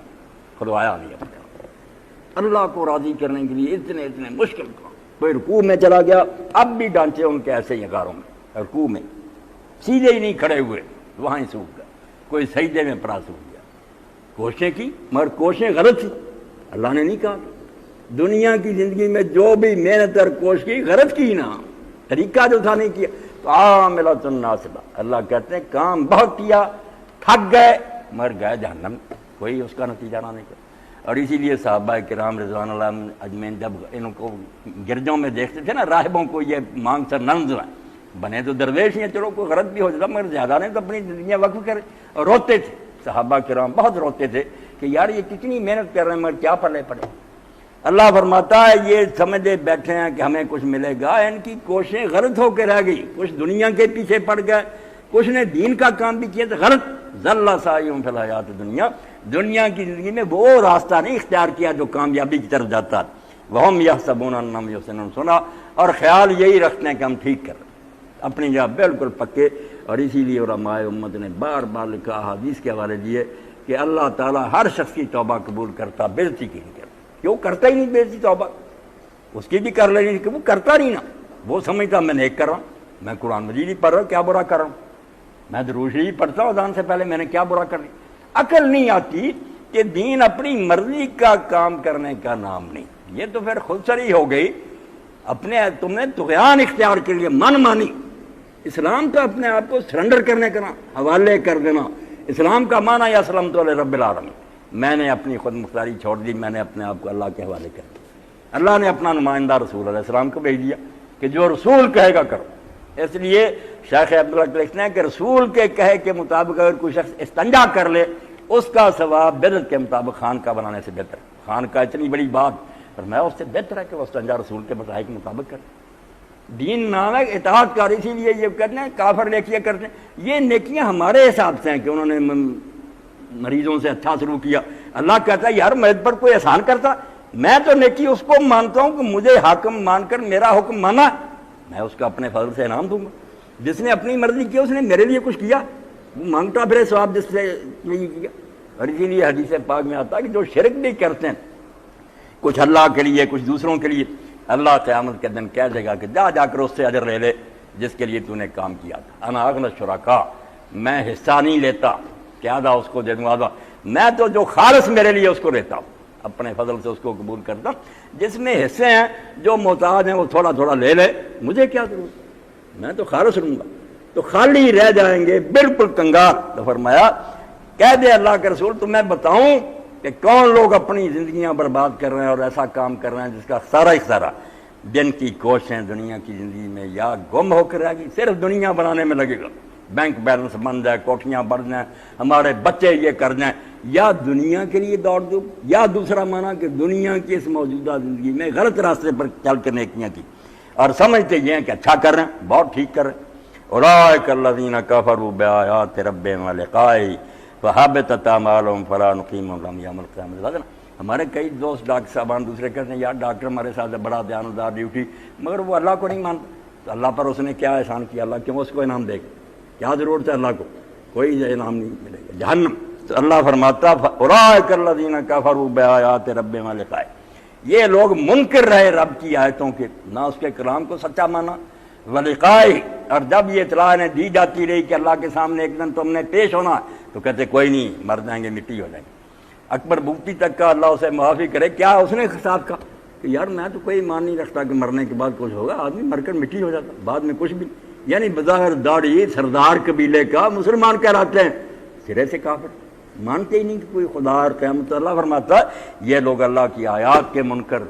کھلوایا نہیں اپنے آپ۔ اللہ کو راضی کرنے کے لیے اتنے مشکل کام، کوئی رکوع میں چلا گیا، اب بھی ڈانچے ان کے ایسے ہی غاروں میں، رکوع میں سیدھے ہی نہیں کھڑے ہوئے، وہاں ہی سوکھ گئے، کوئی سجدے میں پڑا سوکھ گیا۔ کوششیں کی مگر کوششیں غلط تھی، اللہ نے نہیں کہا۔ دنیا کی زندگی میں جو بھی محنت اور کوشش کی غلط کی نا، طریقہ جو تھا نہیں کیا، تو عاملۃ ناصبہ، اللہ کہتے ہیں کام بہت کیا، تھک گئے، مر گئے جہنم، کوئی اس کا نتیجہ نہیں کیا۔ اور اسی لیے صحابہ کرام رضوان اللہ اجمعین جب ان کو گرجوں میں دیکھتے تھے نا، راہبوں کو یہ مانگ سر ننز بنے تو درویش ہیں، چلو کوئی غلط بھی ہو جاتا مگر زیادہ نہیں تو اپنی زندگیاں وقف کرے، اور روتے تھے صحابہ کرام، بہت روتے تھے کہ یار یہ کتنی محنت کر رہے ہیں مگر کیا پلے پڑے۔ اللہ فرماتا ہے یہ سمجھے بیٹھے ہیں کہ ہمیں کچھ ملے گا، ان کی کوششیں غلط ہو کے رہ گئی، کچھ دنیا کے پیچھے پڑ گئے، کچھ نے دین کا کام بھی کیا تو غلط۔ ذل سعیہم فی الحیاۃ الدنیا، دنیا کی زندگی میں وہ راستہ نہیں اختیار کیا جو کامیابی کی طرف جاتا، وہم یحسبون انہم یحسنون صنعا، اور خیال یہی رکھتے ہیں کہ ہم ٹھیک کر رہے ہیں، اپنی جگہ بالکل پکے۔ اور اسی لیے علماء امت نے بار بار لکھا، حدیث کے حوالے دیے کہ اللہ تعالیٰ ہر شخص کی توبہ قبول کرتا، بے عزتی کی نہیں کرتا، کیوں کرتا ہی نہیں بے عزتی توبہ، اس کی بھی کر لینی کہ وہ کرتا نہیں نا، وہ سمجھتا میں نیک کر رہا ہوں، میں قرآن مجید ہی پڑھ رہا ہوں، کیا برا کر رہا ہوں، میں درود شریف پڑھتا ہوں اذان سے پہلے، میں نے کیا برا کر لیا۔ عقل نہیں آتی کہ دین اپنی مرضی کا کام کرنے کا نام نہیں، یہ تو پھر خود سری ہو گئی۔ تم نے طغیان اختیار کر لیا، من مانی۔ اسلام تو اپنے آپ کو سرنڈر کرنے کا نا، حوالے کر دینا۔ اسلام کا معنی یا اسلمت لرب العالمین، میں نے اپنی خود مختاری چھوڑ دی، میں نے اپنے آپ کو اللہ کے حوالے کر دیا۔ اللہ نے اپنا نمائندہ رسول علیہ السلام کو بھیج دیا کہ جو رسول کہے گا کرو۔ اس لیے شیخ عبداللہ لکھتے ہیں کہ رسول کے کہے کے مطابق اگر کوئی شخص استنجا کر لے، اس کا ثواب بدعت کے مطابق خانقاہ بنانے سے بہتر ہے۔ خانقاہ اتنی بڑی بات، پر میں اس سے بہتر ہے کہ وہ استنجا رسول کے مسائل کے مطابق کرے۔ دین نام ہے اطاعت کار، اسی لیے یہ کرتے ہیں کافر نیکیاں کرتے ہیں۔ یہ نیکیاں ہمارے حساب سے ہیں کہ انہوں نے مریضوں سے اچھا سلوک کیا۔ اللہ کہتا ہے یار مجھ پر کوئی احسان کرتا، میں تو نیکی اس کو مانتا ہوں کہ مجھے حاکم مان کر میرا حکم مانا، میں اس کا اپنے فضل سے انعام دوں گا۔ جس نے اپنی مرضی کی اس نے میرے لیے کچھ کیا، وہ مانگتا پھر ثواب جس سے نہیں کیا۔ اور اسی لیے حدیث پاک میں آتا ہے کہ جو شرک بھی کرتے ہیں کچھ اللہ کے لیے کچھ دوسروں کے لیے، اللہ قیامت کے دن کہہ دے گا کہ جا کر اس سے اجر لے لے جس کے لیے تو نے کام کیا تھا۔ انا اغنی الشرکاء، میں حصہ نہیں لیتا کہ آدھا اس کو دے دوں آدھا، میں تو جو خالص میرے لیے اس کو لیتا ہوں، اپنے فضل سے اس کو قبول کرتا ہوں۔ جس میں حصے ہیں جو محتاج ہیں وہ تھوڑا تھوڑا لے لے، مجھے کیا ضرورت، میں تو خالص لوں گا۔ تو خالی رہ جائیں گے بالکل کنگار۔ تو فرمایا کہہ دے اللہ کے رسول تو میں بتاؤں کہ کون لوگ اپنی زندگیاں برباد کر رہے ہیں اور ایسا کام کر رہے ہیں جس کا سارا ہی سارا دن کی کوششیں دنیا کی زندگی میں یا گم ہو کر رہے گی، صرف دنیا بنانے میں لگے گا، بینک بیلنس بن جائے، کوٹھیاں بڑھ جائیں، ہمارے بچے یہ کر جائیں، یا دنیا کے لیے دوڑ دو، یا دوسرا معنی کہ دنیا کی اس موجودہ زندگی میں غلط راستے پر چل کر نیکیاں کی اور سمجھتے یہ ہیں کہ اچھا کر رہے ہیں، بہت ٹھیک کر رہے ہیں۔ اولئک الذین کفروا بآیات ربہم ولقائہ فحبطت اعمالہم فلا نقیم لہم یوم القیامۃ وزنا۔ ہمارے کئی دوست ڈاکٹر صاحبان دوسرے کہتے ہیں یار ڈاکٹر ہمارے ساتھ بڑا دیانتدار ڈیوٹی، مگر وہ اللہ کو نہیں مانتا، تو اللہ پر اس نے کیا احسان کیا، اللہ کیوں اس کو انعام دے گا؟ کیا ضرورت ہے اللہ کو، کوئی انعام نہیں ملے گا، جہنم۔ تو اللہ فرماتا اولئک الذین کفروا بآیات ربہم ولقائہ، یہ لوگ منکر رہے رب کی آیتوں کے، نہ اس کے کلام کو سچا مانا، ولقائہ، اور جب یہ اطلاع انہیں دی جاتی رہی کہ اللہ کے سامنے ایک دن تم نے پیش ہونا ہے تو کہتے کوئی نہیں، مر جائیں گے، مٹی ہو جائیں گے۔ اکبر بگٹی تک کا اللہ اسے معافی کرے، کیا اس نے ساتھ کہا کہ یار میں تو کوئی ایمان نہیں رکھتا کہ مرنے کے بعد کچھ ہوگا، آدمی مر کر مٹی ہو جاتا بعد میں کچھ بھی، یعنی بظاہر داڑھی سردار قبیلے کا مسلمان کہلاتے ہیں، سرے سے کافر، مانتے ہی نہیں کہ کوئی خدا اور قیامت۔ اللہ فرماتا ہے یہ لوگ اللہ کی آیات کے منکر،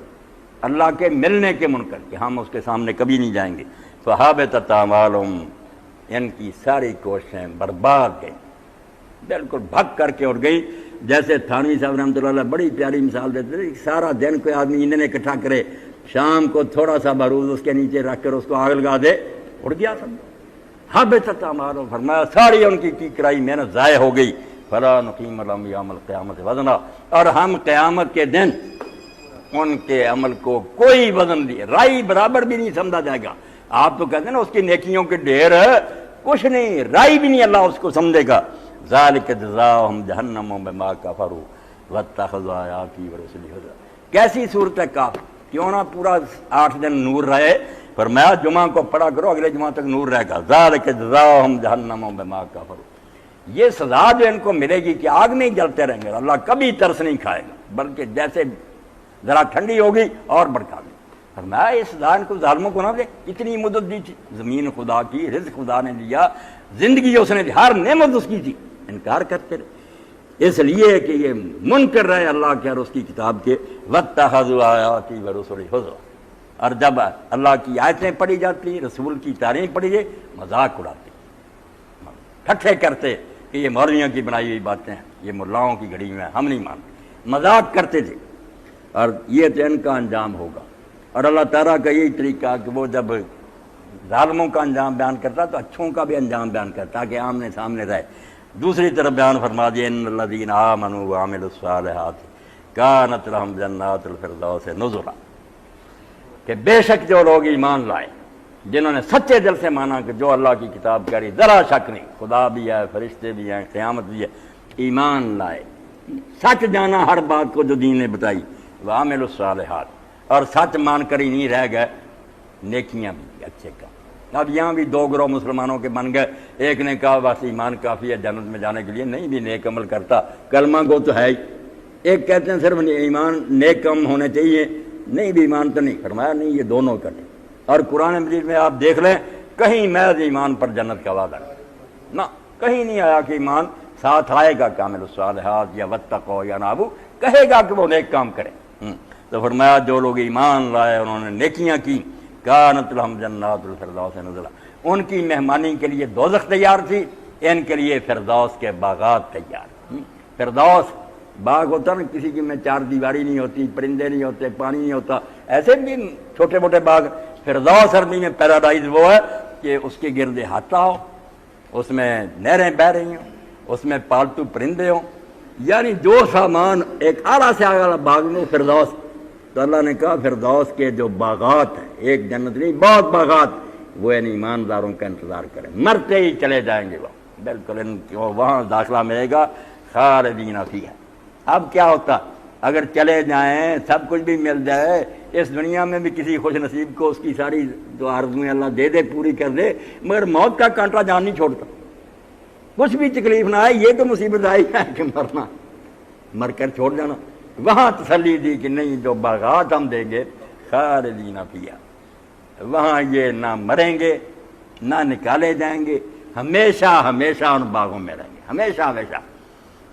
اللہ کے ملنے کے منکر کہ ہم اس کے سامنے کبھی نہیں جائیں گے، فحبطت اعمالہم، ان کی ساری کوششیں برباد گئی، بالکل بھگ کر کے اڑ گئی۔ جیسے تھانوی صاحب رحمۃ اللہ علیہ بڑی پیاری مثال دیتے تھے، سارا دن کوئی آدمی ایندھن اکٹھا کرے، شام کو تھوڑا سا بارود اس کے نیچے رکھ کر اس کو آگ لگا دے، اڑ گیا سب۔ حبطت اعمالہم، فرمایا ساری ان کی کرائی محنت ضائع ہو گئی، فلا نقیم لہم یوم القیامۃ وزنا، اور ہم قیامت کے دن ان کے عمل کو کوئی وزن نہیں، رائی برابر بھی نہیں سمجھا جائے گا۔ آپ تو کہتے ہیں نا اس کی نیکیوں کے ڈھیر کچھ نہیں، رائی بھی نہیں اللہ اس کو سمجھے گا۔ ذالک جزاؤہم جہنم بما کفروا واتخذوا آیاتی ورسلی ہزوا۔ کیسی صورت ہے کافر، کیوں نہ پورا 8 دن نور رہے، فرمایا جمعہ کو پڑھا کرو اگلے جمعہ تک نور رہے گا۔ ذالک جزاؤہم جہنم بما کفروا، یہ سزا جو ان کو ملے گی کہ آگ میں ہی جلتے رہیں گے، اللہ کبھی ترس نہیں کھائے گا، بلکہ جیسے ذرا ٹھنڈی ہوگی اور بڑکا دے۔ فرمایا اس سزا ان کو ظالموں کو نہ دے، اتنی مدت دی تھی، زمین خدا کی، رزق خدا نے دیا، زندگی اس نے دی، ہر نعمت اس کی تھی، انکار کرتے رہے، اس لیے کہ یہ منکر رہے اللہ کے اور اس کی کتاب کے۔ واتخذوا آیاتی ورسلی ہزوا، اور جب اللہ کی آیتیں پڑھی جاتی، رسول کی تعریف پڑھی جائے، مذاق اڑاتے، ٹھٹھے کرتے کہ یہ مولویوں کی بنائی ہوئی باتیں ہیں، یہ ملاؤں کی گھڑی ہوئی ہیں، ہم نہیں مانتے، مذاق کرتے تھے۔ اور یہ تو ان کا انجام ہوگا، اور اللہ تعالیٰ کا یہی طریقہ کہ وہ جب ظالموں کا انجام بیان کرتا تو اچھوں کا بھی انجام بیان کرتا تاکہ آمنے سامنے رہے۔ دوسری طرف بیان فرما دیا ان الذین آمنوا وعملوا الصالحات کانت لہم جنات الفردوس نزلا، کہ بے شک جو لوگ ایمان لائے، جنہوں نے سچے دل سے مانا کہ جو اللہ کی کتاب کہہ رہی، ذرا شک نہیں، خدا بھی ہے، فرشتے بھی ہیں، قیامت بھی ہے، ایمان لائے، سچ جانا ہر بات کو جو دین نے بتائی، وعملوا الصالحات، اور سچ مان کر ہی نہیں رہ گئے، نیکیاں بھی اچھے کام۔ اب یہاں بھی 2 گروہ مسلمانوں کے بن گئے، ایک نے کہا بس ایمان کافی ہے جنت میں جانے کے لیے، نہیں بھی نیک عمل کرتا، کلمہ گو تو ہے ہی، ایک کہتے ہیں صرف ایمان نیک کم ہونے چاہیے، نہیں بھی ایمان تو نہیں، فرمایا نہیں، یہ دونوں اکٹھے۔ اور قرآن مجید میں آپ دیکھ لیں کہیں محض ایمان پر جنت کا وعدہ نہیں، نہ کہیں نہیں آیا کہ ایمان ساتھ آئے گا کامل الصالحات یا واتقوا یا نابو، کہے گا کہ وہ نیک کام کرے۔ تو فرمایا جو لوگ ایمان لائے انہوں نے نیکیاں کی، کانت لہم جنات الفردوس نزلا، ان کی مہمانی کے لیے دوزخ تیار تھی، ان کے لیے فردوس کے باغات تیار۔ فردوس باغ ہوتا نا، کسی کی میں چار دیواری نہیں ہوتی، پرندے نہیں ہوتے، پانی نہیں ہوتا، ایسے بھی چھوٹے موٹے باغ۔ فردوس عربی میں پیراڈائز وہ ہے کہ اس کے گرد احاطہ ہو، اس میں نہریں بہہ رہی ہوں، اس میں پالتو پرندے ہوں، یعنی جو سامان ایک اعلیٰ سے اعلیٰ باغ میں فردوس۔ تو اللہ نے کہا فردوس کے جو باغات ہیں، ایک جنت نہیں بہت باغات، وہ ان ایمانداروں کا انتظار کریں، مرتے ہی چلے جائیں گے وہ، بالکل ان کو وہاں داخلہ ملے گا، خالدین فیہا۔ اب کیا ہوتا اگر چلے جائیں، سب کچھ بھی مل جائے، اس دنیا میں بھی کسی خوش نصیب کو اس کی ساری جو آرزویں اللہ دے دے، پوری کر دے، مگر موت کا کانٹا جان نہیں چھوڑتا، کچھ بھی تکلیف نہ آئے، یہ تو مصیبت آئی ہے کہ مرنا، مر کر چھوڑ جانا۔ وہاں تسلی دی کہ نہیں، جو باغات ہم دیں گے خالدین فیہا، وہاں یہ نہ مریں گے نہ نکالے جائیں گے، ہمیشہ ہمیشہ ان باغوں میں رہیں گے، ہمیشہ ہمیشہ۔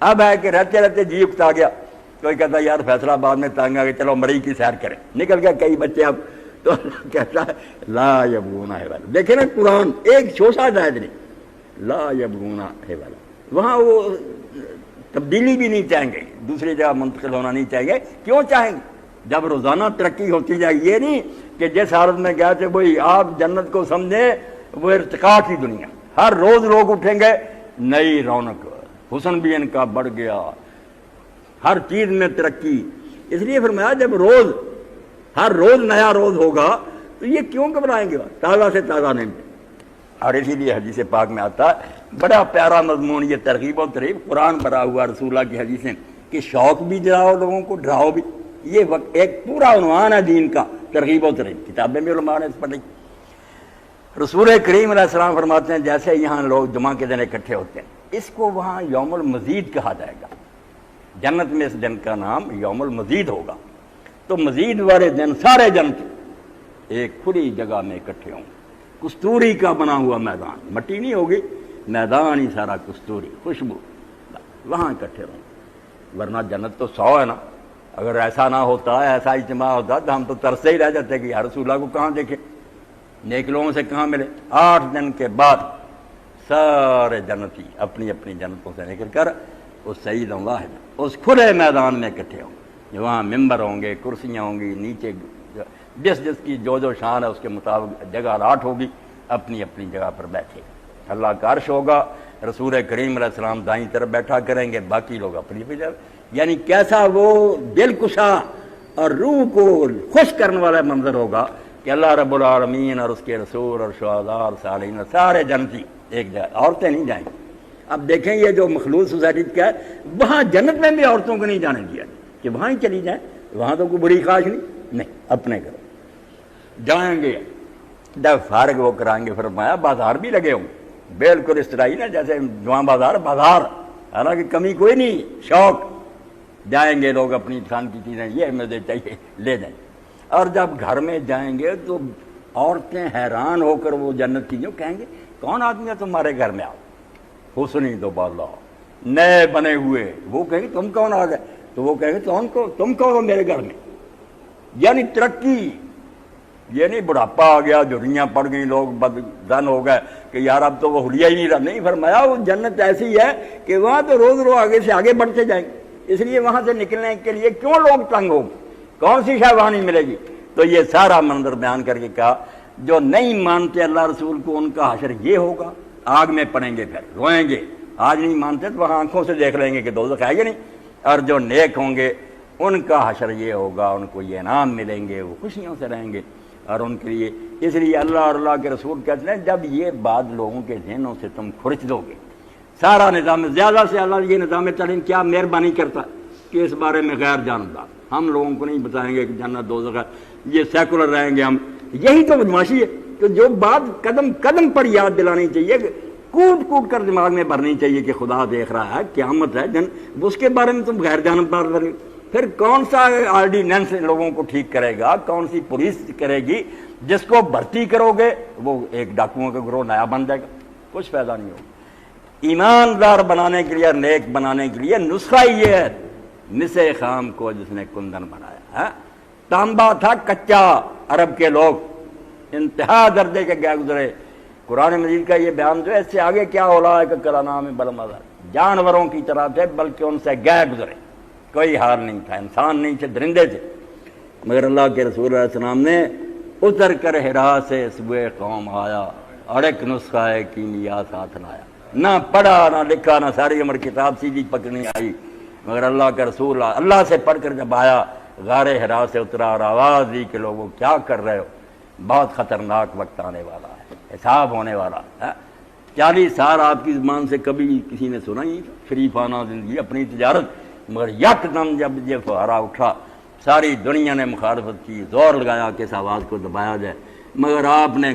اب ہے کہ رہتے رہتے جی اکتا گیا، کوئی کہتا یار فیصلہ آباد میں تانگ آ گیا، چلو مری کی سیر کریں، نکل گیا کئی بچے۔ اب تو کہتا ہے لا یبغون حولا، دیکھیں نا قرآن ایک شوشہ زائد نہیں، لا یبغون حولا، وہاں وہ تبدیلی بھی نہیں چاہیں گے، دوسری جگہ منتقل ہونا نہیں چاہیں گے۔ کیوں چاہیں گے؟ جب روزانہ ترقی ہوتی جائے، یہ نہیں کہ جس حالت میں گئے تھے وہی آپ جنت کو سمجھیں وہ ارتقاء کی دنیا، ہر روز لوگ اٹھیں گے، نئی رونق، حسن بھی ان کا بڑھ گیا، ہر چیز میں ترقی۔ اس لیے فرمایا جب روز ہر روز نیا روز ہوگا تو یہ کیوں گھبرائیں گے، تازہ سے تازہ نہیں۔ اور اسی لیے حدیث پاک میں آتا ہے بڑا پیارا مضمون، یہ ترغیب و ترغیب، قرآن بھرا ہوا رسول اللہ کی حدیثیں، کہ شوق بھی دلاؤ لوگوں کو، ڈراؤ بھی۔ یہ ایک پورا عنوان ہے دین کا، ترغیب و ترغیب، کتابیں بھی علماء نے اس پر لکھی۔ رسول کریم علیہ السلام فرماتے ہیں جیسے یہاں لوگ جمعہ کے دن اکٹھے ہوتے ہیں، اس کو وہاں یوم المزید کہا جائے گا، جنت میں اس دن کا نام یوم المزید ہوگا۔ تو مزید والے دن سارے جنت ایک کھلی جگہ میں اکٹھے ہوں، کستوری کا بنا ہوا میدان، مٹی نہیں ہوگی، میدان ہی سارا کستوری، خوشبو، وہاں اکٹھے ہوں۔ ورنہ جنت تو 100 ہے نا، اگر ایسا نہ ہوتا، ایسا اجتماع ہوتا تو ہم تو ترسے ہی رہ جاتے کہ یا رسول اللہ کو کہاں دیکھیں، نیک لوگوں سے کہاں ملے۔ 8 دن کے بعد سارے جنتی اپنی اپنی جنتوں سے نکل کر اس سعید واحد اس کھلے میدان میں اکٹھے ہوں گے، وہاں ممبر ہوں گے، کرسیاں ہوں گی، نیچے جس جس کی جو شان ہے اس کے مطابق جگہ الاٹ ہوگی، اپنی اپنی جگہ پر بیٹھے۔ اللہ کا عرش ہوگا، رسول کریم علیہ السلام دائیں طرف بیٹھا کریں گے، باقی لوگ اپنی اپنی جگہ۔ یعنی کیسا وہ دل کشا اور روح کو خوش کرنے والا منظر ہوگا کہ اللہ رب العالمین اور اس کے رسول اور شہداء اور صالحین سارے جنتی ایک جگہ، عورتیں نہیں جائیں گی۔ اب دیکھیں یہ جو مخلوط سوسائٹی کیا ہے، وہاں جنت میں بھی عورتوں کو نہیں جانے دیا کہ وہاں ہی چلی جائیں، وہاں تو کوئی بری خواہش نہیں، اپنے گھر جائیں گے، جب فارغ ہو کر آئیں گے۔ فرمایا بازار بھی لگے ہوں، بالکل اس طرح ہی نا جیسے جواں بازار، حالانکہ کمی کوئی نہیں، شوق، جائیں گے لوگ اپنی انسان کی چیزیں، یہ مجھے چاہیے لے جائیں۔ اور جب گھر میں جائیں گے تو عورتیں حیران ہو کر وہ جنت کی جو کہیں گے کون آدمی ہے تمہارے گھر میں، آؤ حسنی دو بالا نئے بنے ہوئے، وہ کہیں گے تم کون آ گئے، تو وہ کہیں گے تم کون ہو میرے گھر میں۔ یعنی ترقی، یہ نہیں بڑھاپا آ گیا، جھریاں پڑ گئی، لوگ بدزن ہو گئے کہ یار اب تو وہ حلیہ ہی نہیں رہا۔ نہیں، فرمایا وہ جنت ایسی ہے کہ وہاں تو روز روز آگے سے آگے بڑھتے جائیں گے، اس لیے وہاں سے نکلنے کے لیے کیوں لوگ تنگ ہوں گے، کون سی شے وہاں نہیں ملے گی۔ تو یہ سارا منظر بیان کر کے کہا جو نہیں مانتے اللہ رسول کو ان کا حشر یہ ہوگا، آگ میں پڑیں گے، پھر روئیں گے۔ آج نہیں مانتے تو وہاں آنکھوں سے دیکھ لیں گے کہ دوزخ ہے یا نہیں۔ اور جو نیک ہوں گے ان کا حشر یہ ہوگا، ان کو یہ انعام ملیں گے، وہ خوشیوں سے رہیں گے۔ اور ان کے لیے اس لیے اللہ اور اللہ کے رسول کہتے ہیں جب یہ بات لوگوں کے ذہنوں سے تم کھرچ دو گے، سارا نظام زیادہ سے اللہ یہ نظام تعلیم کیا مہربانی کرتا کہ اس بارے میں غیر جانبدار ہم لوگوں کو نہیں بتائیں گے کہ جنت دوزخ ہے، یہ سیکولر رہیں گے ہم۔ یہی تو بدماشی ہے کہ جو بات قدم قدم پر یاد دلانی چاہیے، کود کود کر دماغ میں بھرنی چاہیے کہ خدا دیکھ رہا ہے، قیامت ہے، اس کے بارے میں تم غیر جانبدار پھر کون سا آرڈیننس لوگوں کو ٹھیک کرے گا؟ کون سی پولیس کرے گی؟ جس کو بھرتی کرو گے وہ ایک ڈاکوؤں کا گروہ نیا بن جائے گا، کچھ فائدہ نہیں ہوگا۔ ایماندار بنانے کے لیے، نیک بنانے کے لیے نسخہ یہ ہے، نسے خام کو جس نے کندن بنایا ہے۔ تانبا تھا کچا، عرب کے لوگ انتہا درجے کے گئے گزرے۔ قرآن مجید کا یہ بیان جو ہے اس سے آگے کیا اولئک کالانعام بل ہم اضل، جانوروں کی طرح تھے بلکہ ان سے گئے گزرے، کوئی حال نہیں تھا، انسان نہیں تھے، درندے تھے۔ مگر اللہ کے رسول علیہ السلام نے اتر کر ہرا سے صبح قوم آیا اور ایک نسخہ کیمیا ساتھ لایا، نہ پڑھا نہ لکھا، نہ ساری عمر کتاب سیدھی پکڑنی آئی، مگر اللہ کا رسول اللہ سے پڑھ کر جب آیا، غار ہرا سے اترا اور آواز دی کہ لوگوں کیا کر رہے ہو، بہت خطرناک وقت آنے والا ہے، حساب ہونے والا ہے۔ 40 سال آپ کی زبان سے کبھی کسی نے سنا ہی شریفانہ زندگی، اپنی تجارت، مگر یک دم جب یہ فہرا اٹھا ساری دنیا نے مخالفت کی، زور لگایا کہ اس آواز کو دبایا جائے، مگر آپ نے